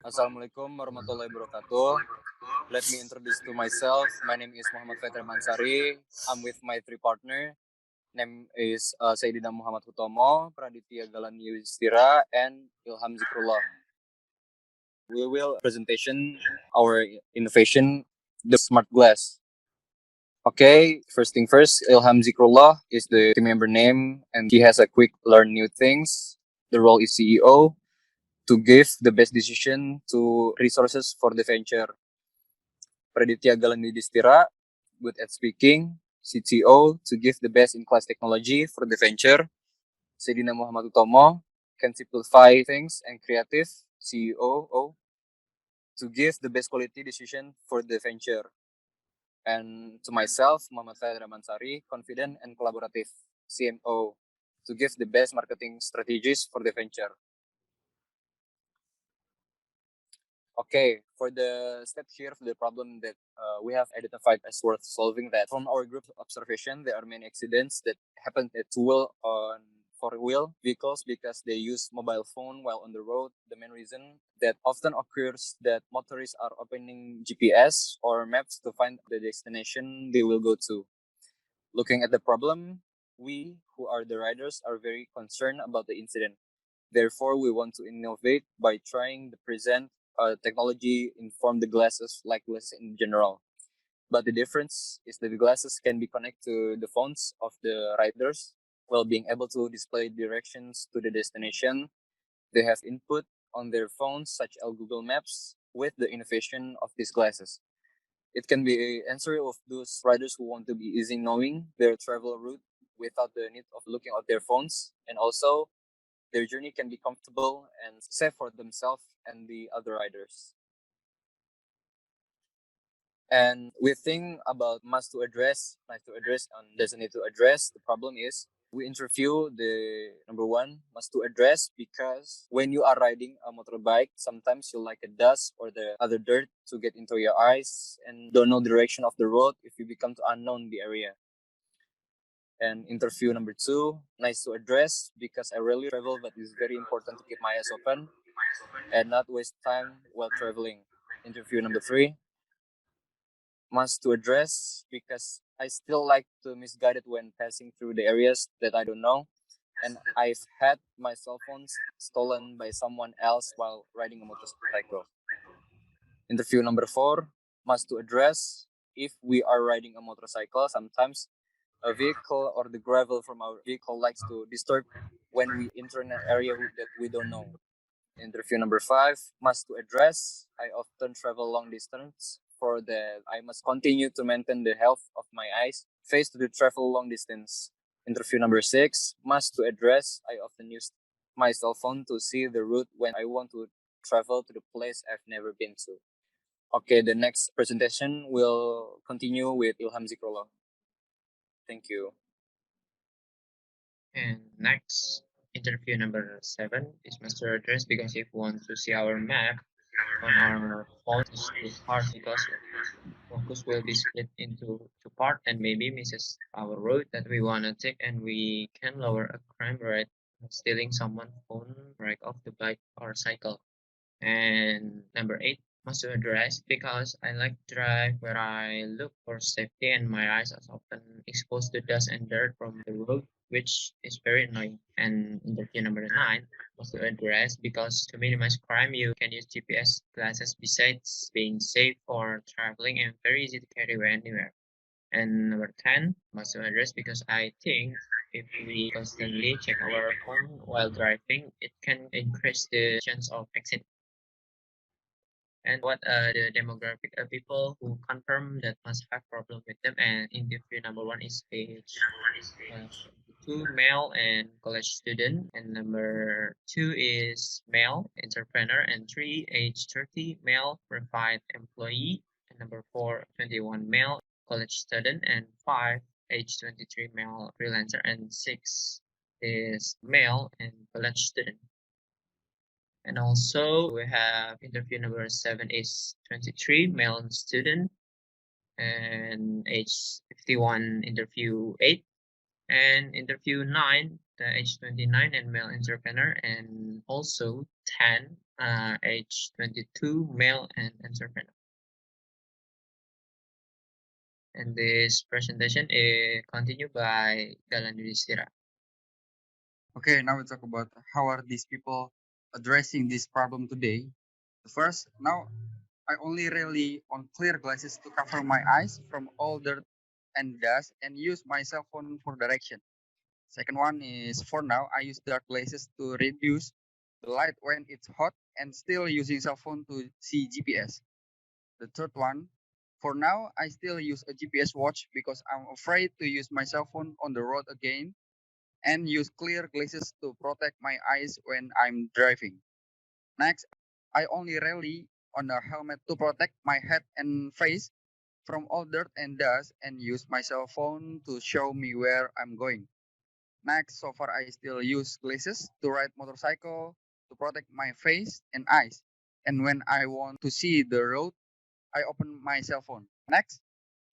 Assalamualaikum warahmatullahi wabarakatuh. Let me introduce to myself. My name is Muhammad Fathir Mansari. I'm with my three partner. Name is Sayyidina Muhammad Hutomo, Praditya Galant Yudhistira, and Ilham Zikrullah. We will presentation our innovation, the smart glass. Okay, first thing first, Ilham Zikrullah is the team member name, and he has a quick learn new things. The role is CEO to give the best decision to resources for the venture. Praditya Galant Yudhistira, good at speaking. CTO to give the best in class technology for the venture. Sayyidina Muhammad Utomo can simplify things and creative. CEO to give the best quality decision for the venture. And to myself, Muhammad Fathir Mansari, confident and collaborative. CMO to give the best marketing strategies for the venture. Okay, for the step here for the problem that we have identified as worth solving, that from our group observation, there are many accidents that happen at two-wheel on four-wheel vehicles because they use mobile phone while on the road. The main reason that often occurs that motorists are opening GPS or maps to find the destination they will go to. Looking at the problem, we who are the riders are very concerned about the incident. Therefore, we want to innovate by trying to present technology inform the glasses like glasses in general. But the difference is that the glasses can be connected to the phones of the riders while being able to display directions to the destination. They have input on their phones such as Google Maps with the innovation of these glasses. It can be an answer of those riders who want to be easy knowing their travel route without the need of looking at their phones, and also their journey can be comfortable and safe for themselves and the other riders. And we think about must to address, and doesn't need to address. The problem is we interview the number one must to address because when you are riding a motorbike, sometimes you like a dust or the other dirt to get into your eyes and don't know the direction of the road if you become to unknown the area. And interview number two, nice to address because I rarely travel, but it's very important to keep my eyes open and not waste time while traveling. Interview number three, must to address because I still like to misguided when passing through the areas that I don't know. And I've had my cell phones stolen by someone else while riding a motorcycle. Interview number four, must to address if we are riding a motorcycle, sometimes a vehicle or the gravel from our vehicle likes to disturb when we enter an area that we don't know. Interview number five, must to address. I often travel long distance. For that, I must continue to maintain the health of my eyes, face to the travel long distance. Interview number six, must to address. I often use my cell phone to see the route when I want to travel to the place I've never been to. Okay, the next presentation will continue with Ilham Zikrullah. Thank you. And next, interview number 7 is master address because if we want to see our map on our phone, it's too hard because focus will be split into two parts and maybe misses our route that we want to take, and we can lower a crime rate of stealing someone's phone right off the bike or cycle. And number 8, must address because I like to drive where I look for safety and my eyes are often exposed to dust and dirt from the road, which is very annoying. And interview number 9, must address because to minimize crime you can use GPS glasses besides being safe for traveling and very easy to carry anywhere. And number 10, must address because I think if we constantly check our phone while driving, it can increase the chance of accident. And what the demographic of people who confirm that must have problem with them. And interview number 1 is age 2 male and college student, and number 2 is male entrepreneur, and 3 age 30 male verified employee, and number 4 21 male college student, and 5 age 23 male freelancer, and 6 is male and college student. And also we have interview number 7 is 23 male student and age 51 interview 8, and interview 9 the age 29 and male entrepreneur, and also 10 age 22, male, and entrepreneur. And this presentation is continued by Galant. Okay, now we talk about how are these people addressing this problem today. First, now I only rely on clear glasses to cover my eyes from all dirt and dust and use my cell phone for direction. Second one is for now I use dark glasses to reduce the light when it's hot and still using cell phone to see GPS. The third one, for now I still use a GPS watch because I'm afraid to use my cell phone on the road again and use clear glasses to protect my eyes when I'm driving. Next, I only rely on a helmet to protect my head and face from all dirt and dust and use my cell phone to show me where I'm going. Next, so far I still use glasses to ride motorcycle to protect my face and eyes. And when I want to see the road, I open my cell phone. Next,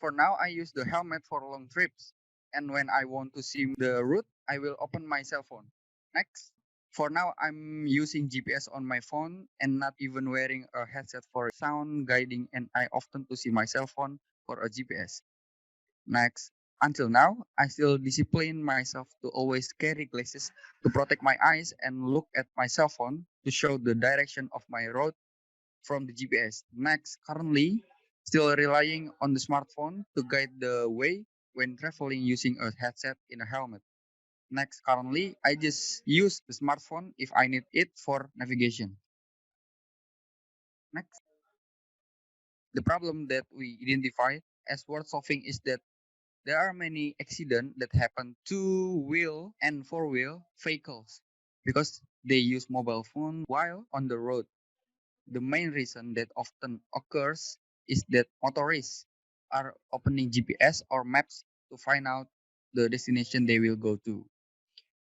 for now I use the helmet for long trips. And when I want to see the route, I will open my cell phone. Next, for now I'm using GPS on my phone and not even wearing a headset for sound guiding and I often to see my cell phone for a GPS. Next, until now, I still discipline myself to always carry glasses to protect my eyes and look at my cell phone to show the direction of my road from the GPS. Next, currently, still relying on the smartphone to guide the way when traveling using a headset in a helmet. Next, currently, I just use the smartphone if I need it for navigation. Next, the problem that we identify as worth solving is that there are many accidents that happen two-wheel and four-wheel vehicles because they use mobile phone while on the road. The main reason that often occurs is that motorists are opening GPS or maps to find out the destination they will go to.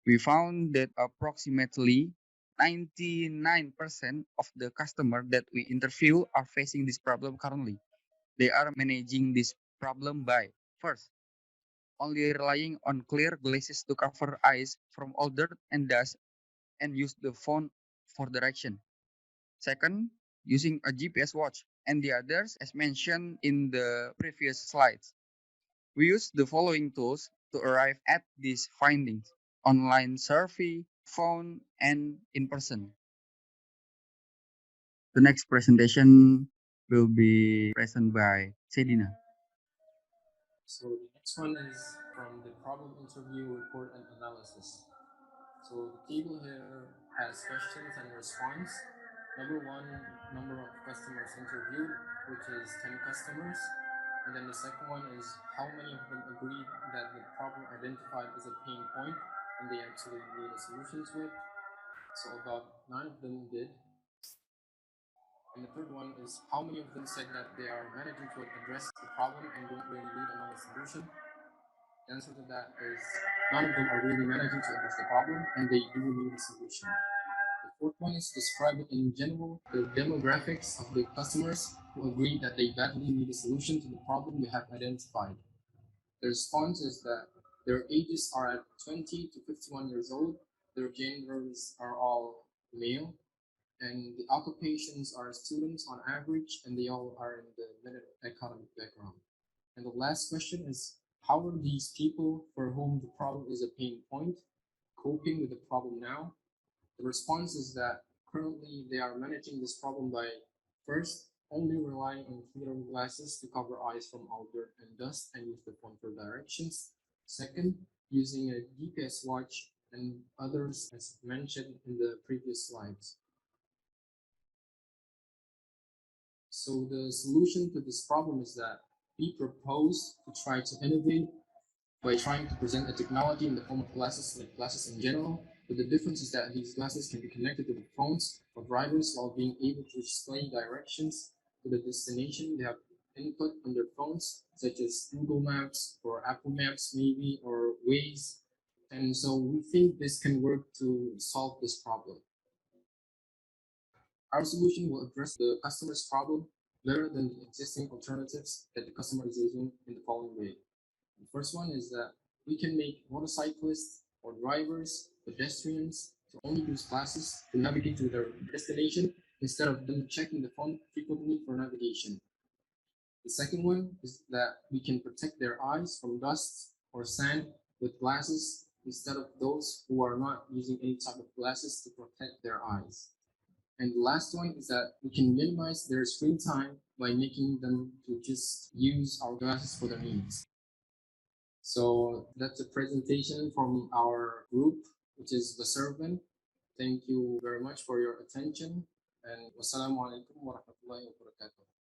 We found that approximately 99% of the customers that we interview are facing this problem currently. They are managing this problem by first only relying on clear glasses to cover eyes from all dirt and dust and use the phone for direction. Second, using a GPS watch and the others as mentioned in the previous slides. We use the following tools to arrive at these findings: online survey, phone, and in person. The next presentation will be presented by Sayyidina. So the next one is from the problem interview report and analysis. So the table here has questions and response. Number one, number of customers interviewed, which is 10 customers. And then the second one is how many of them agreed that the problem identified is a pain point and they actually need a solution to it. So about 9 of them did. And the third one is how many of them said that they are managing to address the problem and don't really need another solution. The answer to that is none of them are really managing to address the problem and they do need a solution. The fourth one is describe in general the demographics of the customers who agree that they badly need a solution to the problem you have identified. The response is that their ages are at 20 to 51 years old, their genders are all male, and the occupations are students on average, and they all are in the middle economic background. And the last question is how are these people for whom the problem is a pain point coping with the problem now? The response is that currently they are managing this problem by first only relying on clear glasses to cover eyes from all dirt and dust and use the phone for directions. Second, using a GPS watch and others as mentioned in the previous slides. So the solution to this problem is that we propose to try to innovate by trying to present a technology in the form of glasses, like glasses in general. But the difference is that these glasses can be connected to the phones of drivers while being able to display directions to the destination they have input on their phones, such as Google Maps or Apple Maps, maybe, or Waze. And so we think this can work to solve this problem. Our solution will address the customer's problem better than the existing alternatives that the customer is using in the following way. The first one is that we can make motorcyclists or drivers, pedestrians to only use glasses to navigate to their destination instead of them checking the phone frequently for navigation. The second one is that we can protect their eyes from dust or sand with glasses instead of those who are not using any type of glasses to protect their eyes. And the last one is that we can minimize their screen time by making them to just use our glasses for their needs. So that's a presentation from our group, which is Baserven. Thank you very much for your attention. And wassalamu alaikum warahmatullahi wabarakatuh.